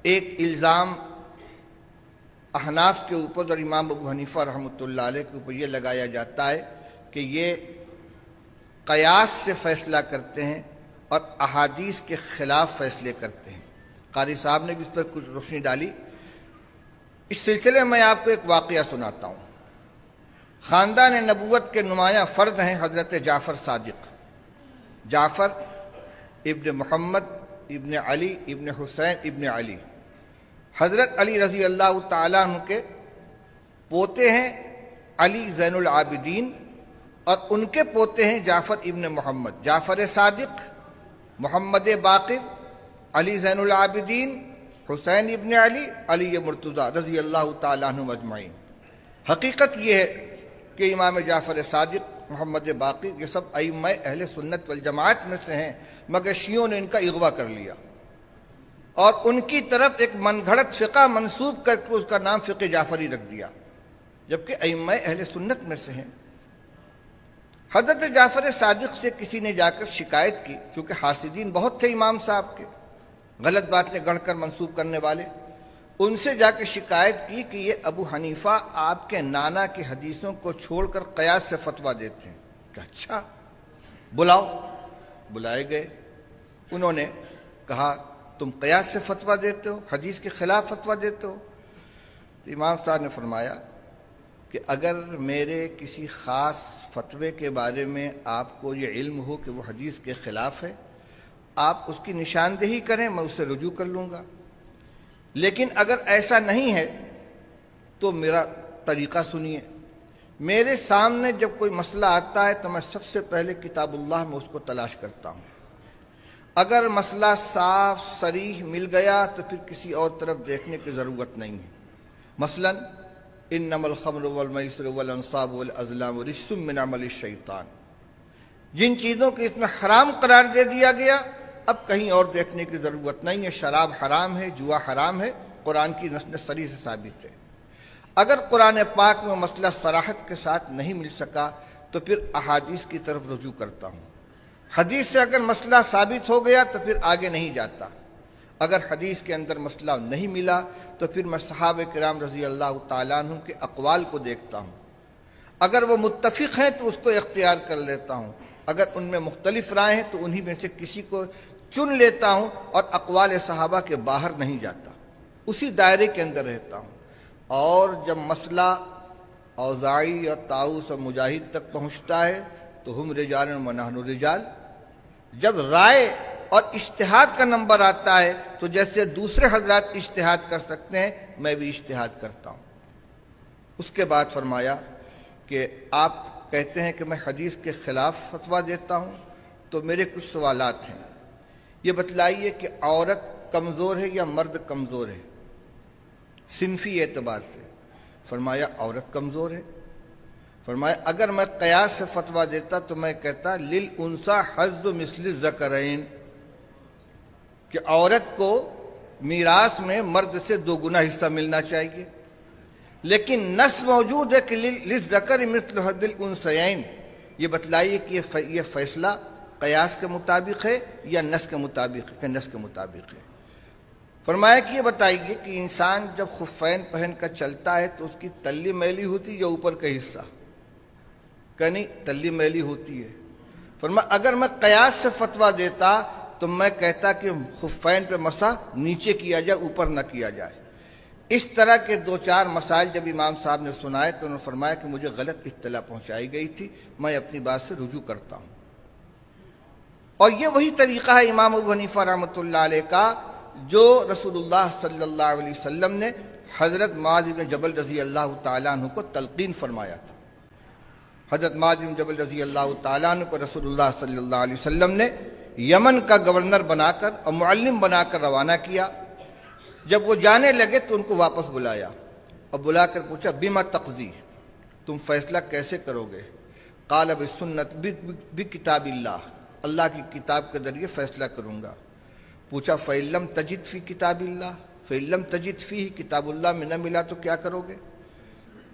ایک الزام احناف کے اوپر اور امام ابو حنیفہ رحمۃ اللہ علیہ کے اوپر یہ لگایا جاتا ہے کہ یہ قیاس سے فیصلہ کرتے ہیں اور احادیث کے خلاف فیصلے کرتے ہیں۔ قاری صاحب نے بھی اس پر کچھ روشنی ڈالی۔ اس سلسلے میں آپ کو ایک واقعہ سناتا ہوں۔ خاندان نبوت کے نمایاں فرد ہیں حضرت جعفر صادق، جعفر ابن محمد ابن علی ابن حسین ابن علی، حضرت علی رضی اللہ تعالیٰ عنہ کے پوتے ہیں علی زین العابدین، اور ان کے پوتے ہیں جعفر ابن محمد، جعفر صادق، محمد باقر، علی زین العابدین، حسین ابن علی، علی مرتضیٰ رضی اللہ تعالیٰ عنہ اجمعین۔ حقیقت یہ ہے کہ امام جعفر صادق، محمد باقر، یہ سب ائمہ اہل سنت والجماعت میں سے ہیں، مگر شیعوں نے ان کا اغوا کر لیا اور ان کی طرف ایک من گھڑت فقہ منسوب کر کے اس کا نام فقہ جعفری رکھ دیا، جبکہ ائمہ اہل سنت میں سے ہیں۔ حضرت جعفر صادق سے کسی نے جا کر شکایت کی، کیونکہ حاسدین بہت تھے امام صاحب کے، غلط باتیں گڑھ کر منسوب کرنے والے۔ ان سے جا کے شکایت کی کہ یہ ابو حنیفہ آپ کے نانا کی حدیثوں کو چھوڑ کر قیاس سے فتویٰ دیتے ہیں۔ کہ اچھا، بلاؤ۔ بلائے گئے، انہوں نے کہا تم قیاس سے فتویٰ دیتے ہو، حدیث کے خلاف فتویٰ دیتے ہو؟ تو امام صاحب نے فرمایا کہ اگر میرے کسی خاص فتوے کے بارے میں آپ کو یہ علم ہو کہ وہ حدیث کے خلاف ہے، آپ اس کی نشاندہی کریں، میں اسے رجوع کر لوں گا، لیکن اگر ایسا نہیں ہے تو میرا طریقہ سنیے۔ میرے سامنے جب کوئی مسئلہ آتا ہے تو میں سب سے پہلے کتاب اللہ میں اس کو تلاش کرتا ہوں۔ اگر مسئلہ صاف صریح مل گیا تو پھر کسی اور طرف دیکھنے کی ضرورت نہیں ہے۔ مثلا انما الخمر والمیسر والانصاب والازلام رجس من عمل الشیطان، جن چیزوں کو اس میں حرام قرار دے دیا گیا، اب کہیں اور دیکھنے کی ضرورت نہیں ہے۔ شراب حرام ہے، جوا حرام ہے، قرآن کی نص صریح سے ثابت ہے۔ اگر قرآن پاک میں مسئلہ صراحت کے ساتھ نہیں مل سکا تو پھر احادیث کی طرف رجوع کرتا ہوں۔ حدیث سے اگر مسئلہ ثابت ہو گیا تو پھر آگے نہیں جاتا۔ اگر حدیث کے اندر مسئلہ نہیں ملا تو پھر میں صحابہ کرام رضی اللہ تعالیٰ عنہ کے اقوال کو دیکھتا ہوں۔ اگر وہ متفق ہیں تو اس کو اختیار کر لیتا ہوں، اگر ان میں مختلف رائے ہیں تو انہی میں سے کسی کو چن لیتا ہوں اور اقوال صحابہ کے باہر نہیں جاتا، اسی دائرے کے اندر رہتا ہوں۔ اور جب مسئلہ اوزاعی اور طاؤس اور مجاہد تک پہنچتا ہے تو ہم رجال و نحن رجال، جب رائے اور اجتہاد کا نمبر آتا ہے تو جیسے دوسرے حضرات اجتہاد کر سکتے ہیں میں بھی اجتہاد کرتا ہوں۔ اس کے بعد فرمایا کہ آپ کہتے ہیں کہ میں حدیث کے خلاف فتویٰ دیتا ہوں، تو میرے کچھ سوالات ہیں۔ یہ بتلائیے کہ عورت کمزور ہے یا مرد کمزور ہے صنفی اعتبار سے؟ فرمایا عورت کمزور ہے۔ فرمایا اگر میں قیاس سے فتویٰ دیتا تو میں کہتا للانثی حظ مثل الذکرین، کہ عورت کو میراث میں مرد سے 2 گنا حصہ ملنا چاہیے، لیکن نص موجود ہے کہ للذکر مثل حظ الانثیین۔ یہ بتلائیے کہ یہ فیصلہ قیاس کے مطابق ہے یا نص کے مطابق ہے؟ کہ نص کے مطابق ہے۔ فرمایا کہ یہ بتائیے کہ انسان جب خفین پہن کر چلتا ہے تو اس کی تلی میلی ہوتی یا اوپر کا حصہ؟ کہ نہیں، تلی میلی ہوتی ہے۔ فرمایا اگر میں قیاس سے فتویٰ دیتا تو میں کہتا کہ خفین پہ مسح نیچے کیا جائے، اوپر نہ کیا جائے۔ اس طرح کے 2-4 مسائل جب امام صاحب نے سنائے تو انہوں نے فرمایا کہ مجھے غلط اطلاع پہنچائی گئی تھی، میں اپنی بات سے رجوع کرتا ہوں۔ اور یہ وہی طریقہ ہے امام ابو حنیفہ رحمۃ اللہ علیہ کا جو رسول اللہ صلی اللہ علیہ وسلم نے حضرت معاذ بن جبل رضی اللہ تعالیٰ عنہ کو تلقین فرمایا تھا۔ حضرت معاذ بن جبل رضی اللہ تعالیٰ عنہ کو رسول اللہ صلی اللہ علیہ وسلم نے یمن کا گورنر بنا کر اور معلم بنا کر روانہ کیا۔ جب وہ جانے لگے تو ان کو واپس بلایا اور بلا کر پوچھا بما تقضی، تم فیصلہ کیسے کرو گے؟ قال بسنت، بکتاب اللہ، اللہ کی کتاب کے ذریعے فیصلہ کروں گا۔ پوچھا فَإِن لَمْ تَجِدْ فِي کتاب اللہ، فَإِن لَمْ تَجِدْ فِيهِ، کتاب اللہ میں نہ ملا تو کیا کرو گے؟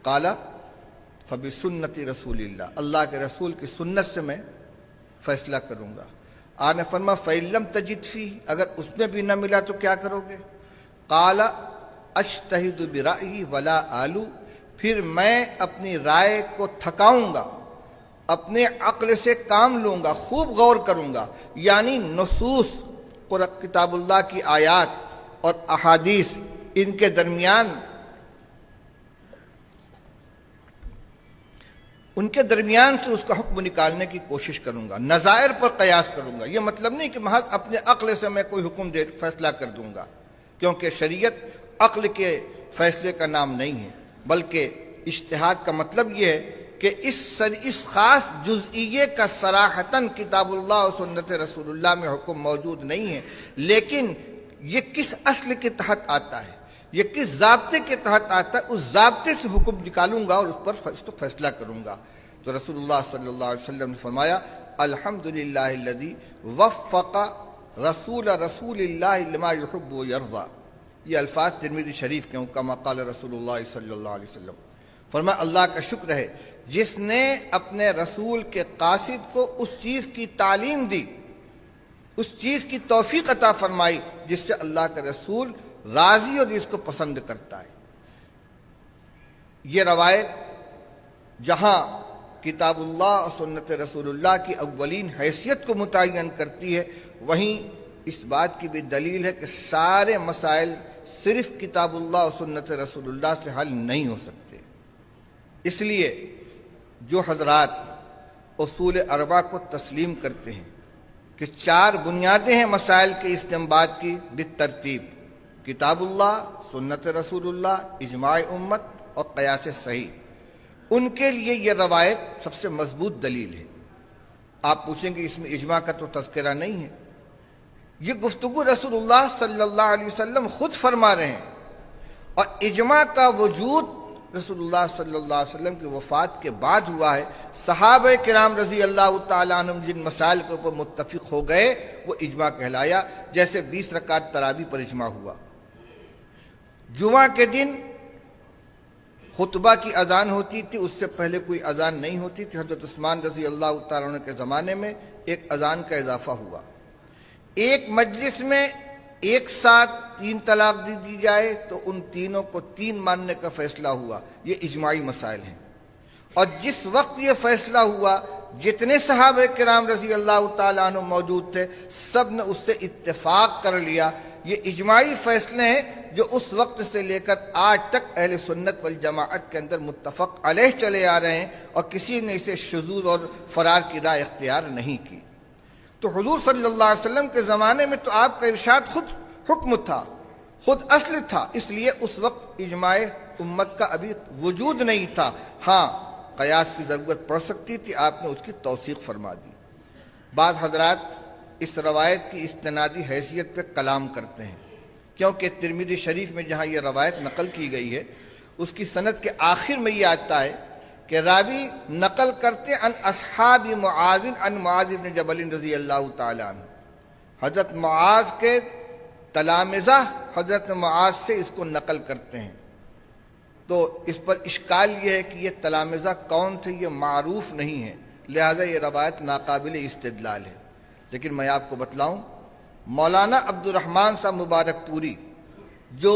قال فَبِسُنَّةِ رسول اللہ، اللہ کے رسول کی سنت سے میں فیصلہ کروں گا۔ آپ نے فرمایا فَإِن لَمْ تَجِدْ فِيهِ، اگر اس میں بھی نہ ملا تو کیا کرو گے؟ قال اجتہد برأیی ولا آلو، پھر میں اپنی رائے کو تھکاؤں گا، اپنے عقل سے کام لوں گا، خوب غور کروں گا، یعنی نصوص کتاب اللہ کی آیات اور احادیث، ان کے درمیان سے اس کا حکم نکالنے کی کوشش کروں گا، نظائر پر قیاس کروں گا۔ یہ مطلب نہیں کہ محض اپنے عقل سے میں کوئی حکم فیصلہ کر دوں گا، کیونکہ شریعت عقل کے فیصلے کا نام نہیں ہے، بلکہ اجتہاد کا مطلب یہ ہے کہ اس خاص جزئیے کا صراحتاً کتاب اللہ اور سنت رسول اللہ میں حکم موجود نہیں ہے، لیکن یہ کس اصل کے تحت آتا ہے، یہ کس ضابطے کے تحت آتا ہے، اس ضابطے سے حکم نکالوں گا اور اس پر فیصلہ کروں گا۔ تو رسول اللہ صلی اللہ علیہ وسلم نے فرمایا الحمدللہ الذی وفق رسول اللہ لما یحب و یرضی۔ یہ الفاظ ترمذی شریف کے ہیں، کما قال رسول اللہ صلی اللہ علیہ وسلم۔ فرمایا اللہ کا شکر ہے جس نے اپنے رسول کے قاصد کو اس چیز کی تعلیم دی، اس چیز کی توفیق عطا فرمائی جس سے اللہ کا رسول راضی اور اس کو پسند کرتا ہے۔ یہ روایت جہاں کتاب اللہ اور سنت رسول اللہ کی اولین حیثیت کو متعین کرتی ہے، وہیں اس بات کی بھی دلیل ہے کہ سارے مسائل صرف کتاب اللہ اور سنت رسول اللہ سے حل نہیں ہو سکتے۔ اس لیے جو حضرات اصول اربعہ کو تسلیم کرتے ہیں کہ 4 بنیادیں ہیں مسائل کے استنباط کی بالترتیب، کتاب اللہ، سنت رسول اللہ، اجماع امت اور قیاس صحیح، ان کے لیے یہ روایت سب سے مضبوط دلیل ہے۔ آپ پوچھیں گے اس میں اجماع کا تو تذکرہ نہیں ہے، یہ گفتگو رسول اللہ صلی اللہ علیہ وسلم خود فرما رہے ہیں، اور اجماع کا وجود رسول اللہ صلی اللہ علیہ وسلم کی وفات کے بعد ہوا ہے۔ صحابہ کرام رضی اللہ تعالیٰ عنہم جن مسائل کے اوپر متفق ہو گئے وہ اجماع کہلایا، جیسے 20 رکعت تراویح پر اجماع ہوا۔ جمعہ کے دن خطبہ کی اذان ہوتی تھی، اس سے پہلے کوئی اذان نہیں ہوتی تھی۔ حضرت عثمان رضی اللہ تعالیٰ عنہ کے زمانے میں ایک اذان کا اضافہ ہوا، ایک مجلس میں ایک ساتھ 3 طلاق دی جائے تو ان تینوں کو 3 ماننے کا فیصلہ ہوا۔ یہ اجماعی مسائل ہیں، اور جس وقت یہ فیصلہ ہوا جتنے صحابہ کرام رضی اللہ تعالیٰ عنہ موجود تھے سب نے اس سے اتفاق کر لیا۔ یہ اجماعی فیصلے ہیں جو اس وقت سے لے کر آج تک اہل سنت والجماعت کے اندر متفق علیہ چلے آ رہے ہیں، اور کسی نے اسے شذوذ اور فرار کی راہ اختیار نہیں کی۔ تو حضور صلی اللہ علیہ وسلم کے زمانے میں تو آپ کا ارشاد خود حکم تھا، خود اصل تھا، اس لیے اس وقت اجماع امت کا ابھی وجود نہیں تھا۔ ہاں قیاس کی ضرورت پڑ سکتی تھی، آپ نے اس کی توثیق فرما دی۔ بعض حضرات اس روایت کی استنادی حیثیت پہ کلام کرتے ہیں، کیونکہ ترمذی شریف میں جہاں یہ روایت نقل کی گئی ہے اس کی سند کے آخر میں یہ آتا ہے کہ راوی نقل کرتے ان اصحاب معاذ ان معاذ بن جبل رضی اللہ تعالیٰ عنہ، حضرت معاذ کے تلامذہ حضرت معاذ سے اس کو نقل کرتے ہیں۔ تو اس پر اشکال یہ ہے کہ یہ تلامذہ کون تھے، یہ معروف نہیں ہے، لہذا یہ روایت ناقابل استدلال ہے۔ لیکن میں آپ کو بتلاؤں، مولانا عبد الرحمن صاحب مبارک پوری جو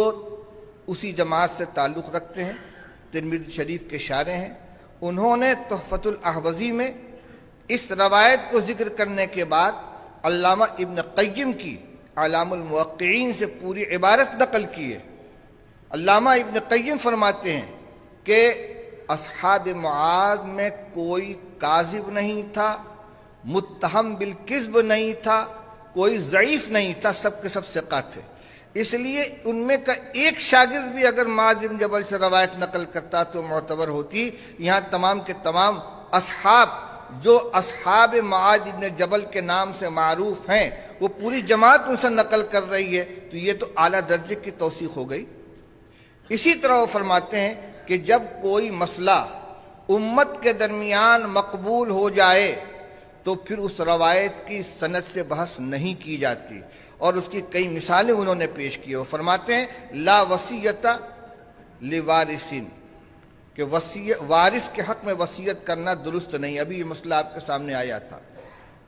اسی جماعت سے تعلق رکھتے ہیں، ترمذی شریف کے شارح ہیں، انہوں نے تحفۃ الاحوذی میں اس روایت کو ذکر کرنے کے بعد علامہ ابن قیم کی اعلام الموقعین سے پوری عبارت نقل کی ہے۔ علامہ ابن قیم فرماتے ہیں کہ اصحاب معاذ میں کوئی کاذب نہیں تھا، متہم بالکذب نہیں تھا، کوئی ضعیف نہیں تھا، سب کے سب ثقہ تھے۔ اس لیے ان میں کا ایک شاگرد بھی اگر معاذ بن جبل سے روایت نقل کرتا تو معتبر ہوتی۔ یہاں تمام کے تمام اصحاب جو اصحاب معاذ بن جبل کے نام سے معروف ہیں وہ پوری جماعت ان سے نقل کر رہی ہے، تو یہ تو اعلیٰ درجے کی توثیق ہو گئی۔ اسی طرح وہ فرماتے ہیں کہ جب کوئی مسئلہ امت کے درمیان مقبول ہو جائے تو پھر اس روایت کی سند سے بحث نہیں کی جاتی، اور اس کی کئی مثالیں انہوں نے پیش کی۔ وہ فرماتے ہیں لا وصیت لوارثین، کہ وارث کے حق میں وصیت کرنا درست نہیں۔ ابھی یہ مسئلہ آپ کے سامنے آیا تھا،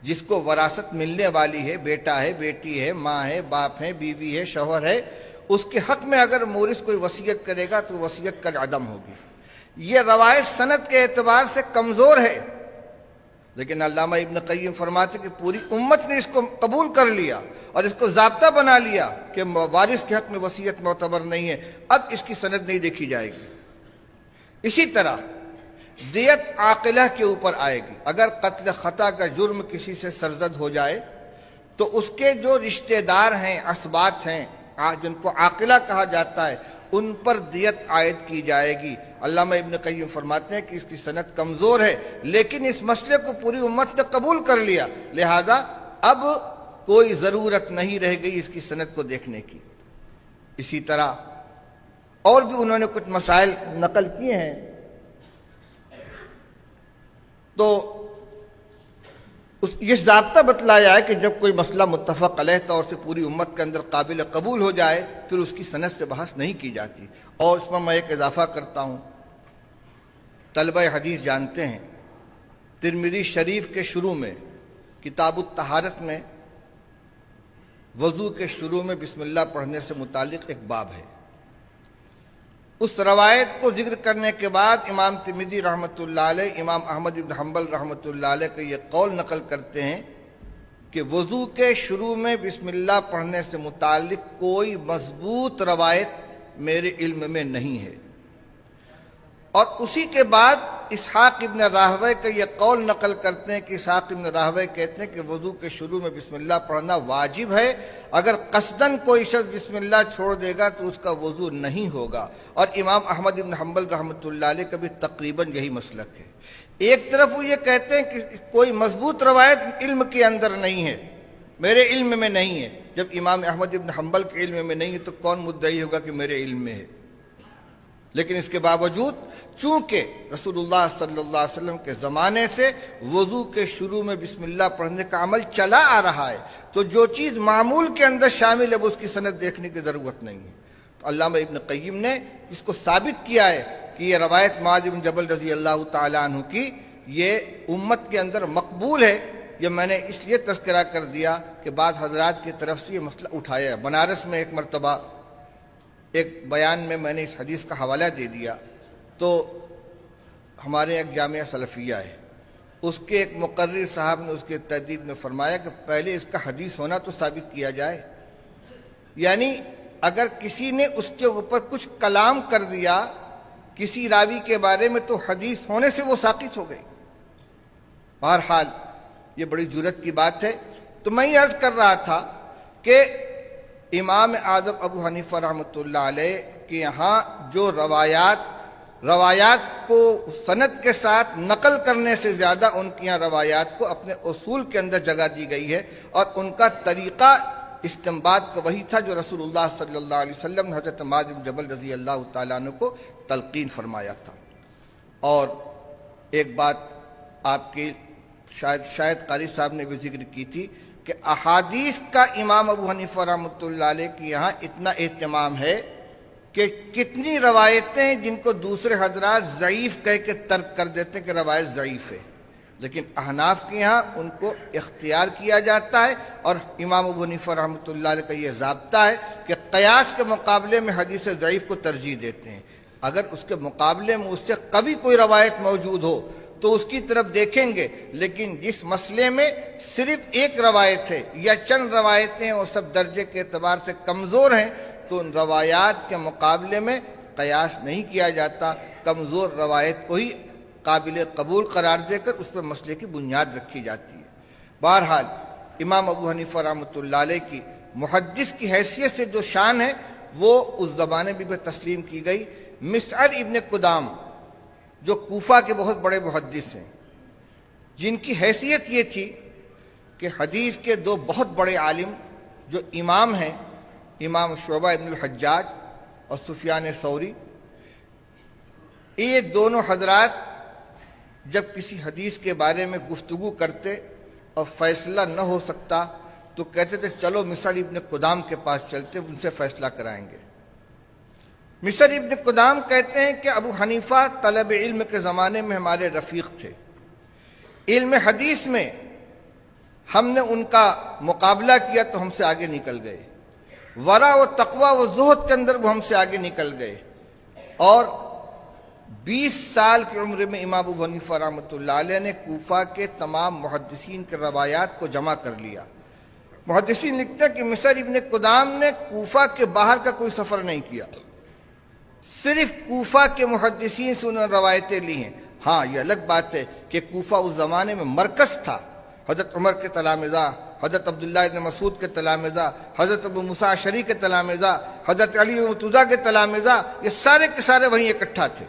جس کو وراثت ملنے والی ہے، بیٹا ہے، بیٹی ہے، ماں ہے، باپ ہے، بیوی ہے، شوہر ہے، اس کے حق میں اگر مورث کوئی وصیت کرے گا تو وصیت کا عدم ہوگی۔ یہ روایت سند کے اعتبار سے کمزور ہے، لیکن علامہ ابن قیم فرماتے کہ پوری امت نے اس کو قبول کر لیا اور اس کو ضابطہ بنا لیا کہ وارث کے حق میں وصیت معتبر نہیں ہے، اب اس کی سند نہیں دیکھی جائے گی۔ اسی طرح دیت عاقلہ کے اوپر آئے گی۔ اگر قتل خطا کا جرم کسی سے سرزد ہو جائے تو اس کے جو رشتہ دار ہیں، اسباط ہیں، جن کو عاقلہ کہا جاتا ہے، ان پر دیت عائد کی جائے گی۔ علامہ ابن قیم فرماتے ہیں کہ اس کی سند کمزور ہے، لیکن اس مسئلے کو پوری امت نے قبول کر لیا، لہذا اب کوئی ضرورت نہیں رہ گئی اس کی سند کو دیکھنے کی۔ اسی طرح اور بھی انہوں نے کچھ مسائل نقل کیے ہیں، تو یہ ضابطہ بتلایا ہے کہ جب کوئی مسئلہ متفق علیہ طور سے پوری امت کے اندر قابل قبول ہو جائے پھر اس کی سند سے بحث نہیں کی جاتی۔ اور اس پر میں ایک اضافہ کرتا ہوں، طلبہ حدیث جانتے ہیں ترمذی شریف کے شروع میں کتاب الطہارت میں وضو کے شروع میں بسم اللہ پڑھنے سے متعلق ایک باب ہے۔ اس روایت کو ذکر کرنے کے بعد امام ترمذی رحمۃ اللہ علیہ، امام احمد بن حنبل رحمۃ اللہ علیہ کا یہ قول نقل کرتے ہیں کہ وضو کے شروع میں بسم اللہ پڑھنے سے متعلق کوئی مضبوط روایت میرے علم میں نہیں ہے۔ اور اسی کے بعد اسحاق ابن راہوے کا یہ قول نقل کرتے ہیں کہ اسحاق ابن راہوے کہتے ہیں کہ وضو کے شروع میں بسم اللہ پڑھنا واجب ہے، اگر قصداً کوئی شخص بسم اللہ چھوڑ دے گا تو اس کا وضو نہیں ہوگا۔ اور امام احمد ابن حنبل رحمۃ اللہ علیہ کا بھی تقریباً یہی مسلک ہے۔ ایک طرف وہ یہ کہتے ہیں کہ کوئی مضبوط روایت علم کے اندر نہیں ہے، میرے علم میں نہیں ہے۔ جب امام احمد ابن حنبل کے علم میں نہیں ہے تو کون مدعی ہوگا کہ میرے علم میں ہے؟ لیکن اس کے باوجود چونکہ رسول اللہ صلی اللہ علیہ وسلم کے زمانے سے وضو کے شروع میں بسم اللہ پڑھنے کا عمل چلا آ رہا ہے، تو جو چیز معمول کے اندر شامل ہے وہ اس کی سند دیکھنے کی ضرورت نہیں ہے۔ تو علامہ ابن قیم نے اس کو ثابت کیا ہے کہ یہ روایت معاذ بن جبل رضی اللہ تعالیٰ عنہ کی یہ امت کے اندر مقبول ہے۔ یہ میں نے اس لیے تذکرہ کر دیا کہ بعض حضرات کی طرف سے یہ مسئلہ اٹھایا ہے۔ بنارس میں ایک مرتبہ ایک بیان میں نے اس حدیث کا حوالہ دے دیا، تو ہمارے ایک جامعہ سلفیہ ہے، اس کے ایک مقرر صاحب نے اس کے تردید میں فرمایا کہ پہلے اس کا حدیث ہونا تو ثابت کیا جائے، یعنی اگر کسی نے اس کے اوپر کچھ کلام کر دیا کسی راوی کے بارے میں تو حدیث ہونے سے وہ ساقط ہو گئی۔ بہرحال یہ بڑی جرات کی بات ہے۔ تو میں یہ عرض کر رہا تھا کہ امام اعظم ابو حنیفہ رحمۃ اللہ علیہ کے یہاں جو روایات کو سند کے ساتھ نقل کرنے سے زیادہ ان کی یہاں روایات کو اپنے اصول کے اندر جگہ دی گئی ہے، اور ان کا طریقہ استنباط کا وہی تھا جو رسول اللہ صلی اللہ علیہ وسلم نے حضرت معاذ بن جبل رضی اللہ تعالیٰ عنہ کو تلقین فرمایا تھا۔ اور ایک بات آپ کی شاید قاری صاحب نے بھی ذکر کی تھی کہ احادیث کا امام ابو حنیفہ رحمۃ اللہ علیہ کے یہاں اتنا اہتمام ہے کہ کتنی روایتیں جن کو دوسرے حضرات ضعیف کہہ کے ترک کر دیتے ہیں کہ روایت ضعیف ہے، لیکن احناف کے یہاں ان کو اختیار کیا جاتا ہے۔ اور امام ابو حنیفہ رحمۃ اللہ علیہ کا یہ ضابطہ ہے کہ قیاس کے مقابلے میں حدیث ضعیف کو ترجیح دیتے ہیں۔ اگر اس کے مقابلے میں اس سے قوی کوئی روایت موجود ہو تو اس کی طرف دیکھیں گے، لیکن جس مسئلے میں صرف ایک روایت ہے یا چند روایتیں ہیں وہ سب درجے کے اعتبار سے کمزور ہیں تو ان روایات کے مقابلے میں قیاس نہیں کیا جاتا، کمزور روایت کو ہی قابل قبول قرار دے کر اس پر مسئلے کی بنیاد رکھی جاتی ہے۔ بہرحال امام ابو حنیفہ رحمۃ اللہ علیہ کی محدث کی حیثیت سے جو شان ہے وہ اس زمانے میں بھی تسلیم کی گئی۔ مسعر ابن قدام جو کوفہ کے بہت بڑے محدث ہیں، جن کی حیثیت یہ تھی کہ حدیث کے دو بہت بڑے عالم جو امام ہیں، امام شعبہ ابن الحجاج اور سفیان ثوری، یہ دونوں حضرات جب کسی حدیث کے بارے میں گفتگو کرتے اور فیصلہ نہ ہو سکتا تو کہتے تھے چلو مسعر ابن قدام کے پاس چلتے، ان سے فیصلہ کرائیں گے۔ مسعر ابن قدام کہتے ہیں کہ ابو حنیفہ طلب علم کے زمانے میں ہمارے رفیق تھے، علم حدیث میں ہم نے ان کا مقابلہ کیا تو ہم سے آگے نکل گئے، ورع و تقوی و زہد کے اندر وہ ہم سے آگے نکل گئے، اور 20 سال کی عمر میں امام ابو حنیفہ رحمۃ اللہ علیہ نے کوفہ کے تمام محدثین کے روایات کو جمع کر لیا۔ محدثین لکھتے ہیں کہ مصر ابن قدام نے کوفہ کے باہر کا کوئی سفر نہیں کیا، صرف کوفہ کے محدثین سے انہوں نے روایتیں لی ہیں۔ ہاں یہ الگ بات ہے کہ کوفہ اس زمانے میں مرکز تھا، حضرت عمر کے تلامذہ، حضرت عبداللہ ابن مسعود کے تلامذہ، حضرت ابو موسیٰ اشعری کے تلامذہ، حضرت علی مرتضیٰ کے تلامذہ، یہ سارے کے سارے وہیں اکٹھا تھے۔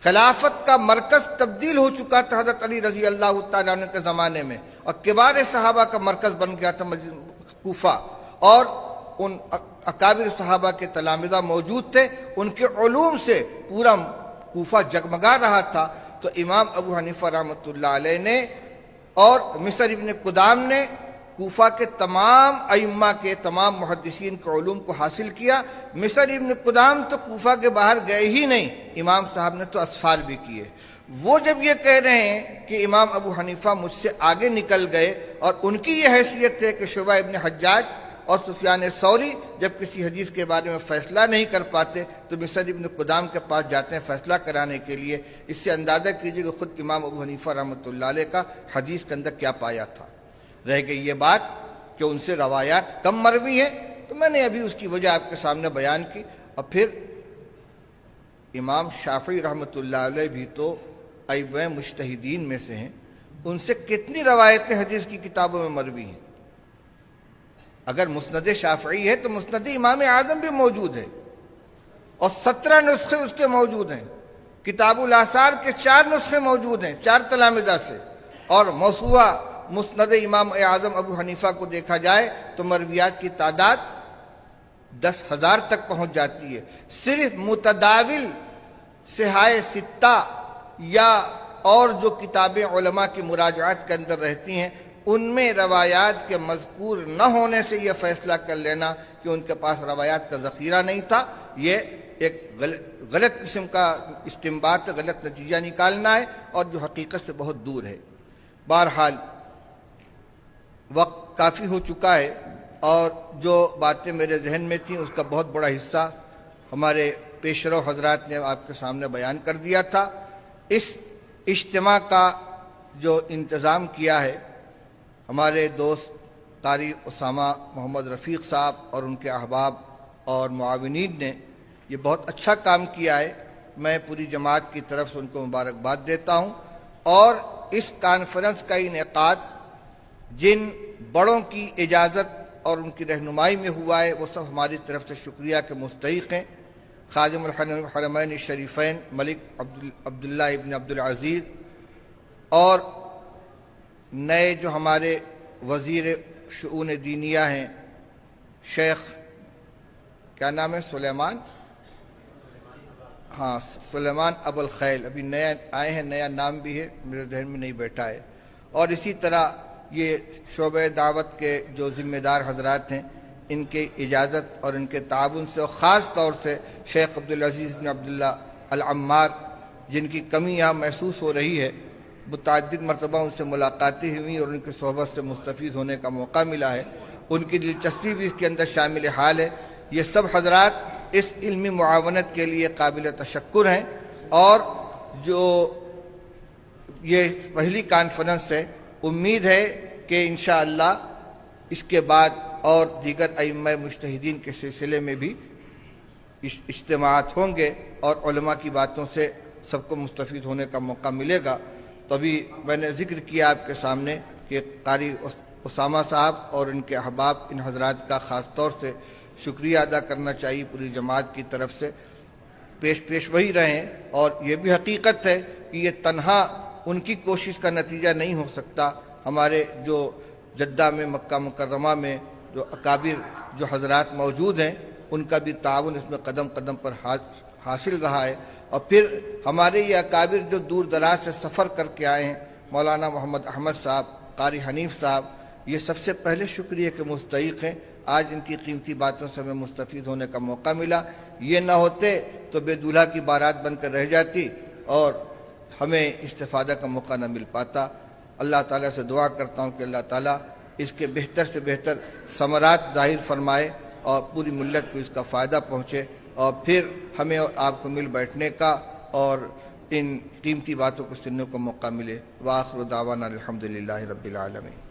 خلافت کا مرکز تبدیل ہو چکا تھا حضرت علی رضی اللہ تعالیٰ عنہ کے زمانے میں، اور کبار صحابہ کا مرکز بن گیا تھا کوفہ، اور ان اکابر صحابہ کے تلامذہ موجود تھے، ان کے علوم سے پورا کوفہ جگمگا رہا تھا۔ تو امام ابو حنیفہ رحمۃ اللہ علیہ نے اور مصر ابن قدام نے کوفہ کے تمام ائمہ کے تمام محدثین کے علوم کو حاصل کیا۔ مصر ابن قدام تو کوفہ کے باہر گئے ہی نہیں، امام صاحب نے تو اسفار بھی کیے۔ وہ جب یہ کہہ رہے ہیں کہ امام ابو حنیفہ مجھ سے آگے نکل گئے، اور ان کی یہ حیثیت ہے کہ شعبہ ابن حجاج اور سفیان ثوری جب کسی حدیث کے بارے میں فیصلہ نہیں کر پاتے تو مصر ابن قدام کے پاس جاتے ہیں فیصلہ کرانے کے لیے۔ اس سے اندازہ کیجئے کہ خود امام ابو حنیفہ رحمۃ اللہ علیہ کا حدیث کے اندر کیا پایا تھا۔ رہ گئی یہ بات کہ ان سے روایات کم مروی ہیں، تو میں نے ابھی اس کی وجہ آپ کے سامنے بیان کی۔ اور پھر امام شافعی رحمۃ اللہ علیہ بھی تو ائمہ مجتہدین میں سے ہیں، ان سے کتنی روایتیں حدیث کی کتابوں میں مروی ہیں۔ اگر مسند شافعی ہے تو مسند امام اعظم بھی موجود ہے، اور 17 نسخے اس کے موجود ہیں۔ کتاب الاثار کے 4 نسخے موجود ہیں 4 تلامذہ سے، اور موسوعہ مسند امام اعظم ابو حنیفہ کو دیکھا جائے تو مرویات کی تعداد 10,000 تک پہنچ جاتی ہے۔ صرف متداول صحائح ستہ یا اور جو کتابیں علماء کی مراجعات کے اندر رہتی ہیں، ان میں روایات کے مذکور نہ ہونے سے یہ فیصلہ کر لینا کہ ان کے پاس روایات کا ذخیرہ نہیں تھا، یہ ایک غلط قسم کا استنباط، غلط نتیجہ نکالنا ہے، اور جو حقیقت سے بہت دور ہے۔ بہرحال وقت کافی ہو چکا ہے، اور جو باتیں میرے ذہن میں تھیں اس کا بہت بڑا حصہ ہمارے پیش رو حضرات نے آپ کے سامنے بیان کر دیا تھا۔ اس اجتماع کا جو انتظام کیا ہے ہمارے دوست قاری اسامہ محمد رفیق صاحب اور ان کے احباب اور معاونین نے، یہ بہت اچھا کام کیا ہے۔ میں پوری جماعت کی طرف سے ان کو مبارکباد دیتا ہوں، اور اس کانفرنس کا انعقاد جن بڑوں کی اجازت اور ان کی رہنمائی میں ہوا ہے وہ سب ہماری طرف سے شکریہ کے مستحق ہیں۔ خادم الحرمین الشریفین ملک عبداللہ ابن عبدالعزیز، اور نئے جو ہمارے وزیر شؤون دینیہ ہیں شیخ کیا نام ہے سلیمان ابو الخیل، ابھی نیا آئے ہیں، نیا نام بھی ہے میرے ذہن میں نہیں بیٹھا ہے۔ اور اسی طرح یہ شعبہ دعوت کے جو ذمہ دار حضرات ہیں، ان کے اجازت اور ان کے تعاون سے، اور خاص طور سے شیخ عبدالعزیز بن عبداللہ العمار، جن کی کمی یہاں محسوس ہو رہی ہے، متعدد مرتبہ ان سے ملاقاتیں ہوئی اور ان کی صحبت سے مستفید ہونے کا موقع ملا ہے، ان کی دلچسپی بھی اس کے اندر شامل حال ہے۔ یہ سب حضرات اس علمی معاونت کے لیے قابل تشکر ہیں، اور جو یہ پہلی کانفرنس ہے، امید ہے کہ انشاءاللہ اس کے بعد اور دیگر ائمہ مجتہدین کے سلسلے میں بھی اجتماعات ہوں گے، اور علماء کی باتوں سے سب کو مستفید ہونے کا موقع ملے گا۔ تبھی میں نے ذکر کیا آپ کے سامنے کہ قاری اسامہ صاحب اور ان کے احباب، ان حضرات کا خاص طور سے شکریہ ادا کرنا چاہیے پوری جماعت کی طرف سے۔ پیش وہی رہیں، اور یہ بھی حقیقت ہے کہ یہ تنہا ان کی کوشش کا نتیجہ نہیں ہو سکتا۔ ہمارے جو جدہ میں، مکہ مکرمہ میں جو اکابر جو حضرات موجود ہیں، ان کا بھی تعاون اس میں قدم قدم پر حاصل رہا ہے۔ اور پھر ہمارے یہ اکابر جو دور دراز سے سفر کر کے آئے ہیں، مولانا محمد احمد صاحب، قاری حنیف صاحب، یہ سب سے پہلے شکریہ کے مستحق ہیں۔ آج ان کی قیمتی باتوں سے ہمیں مستفید ہونے کا موقع ملا، یہ نہ ہوتے تو بے دولہا کی بارات بن کر رہ جاتی اور ہمیں استفادہ کا موقع نہ مل پاتا۔ اللہ تعالیٰ سے دعا کرتا ہوں کہ اللہ تعالیٰ اس کے بہتر سے بہتر ثمرات ظاہر فرمائے، اور پوری ملت کو اس کا فائدہ پہنچے، اور پھر ہمیں اور آپ کو مل بیٹھنے کا اور ان قیمتی باتوں کو سننے کو موقع ملے۔ وآخر دعوانا الحمدللہ رب العالمین۔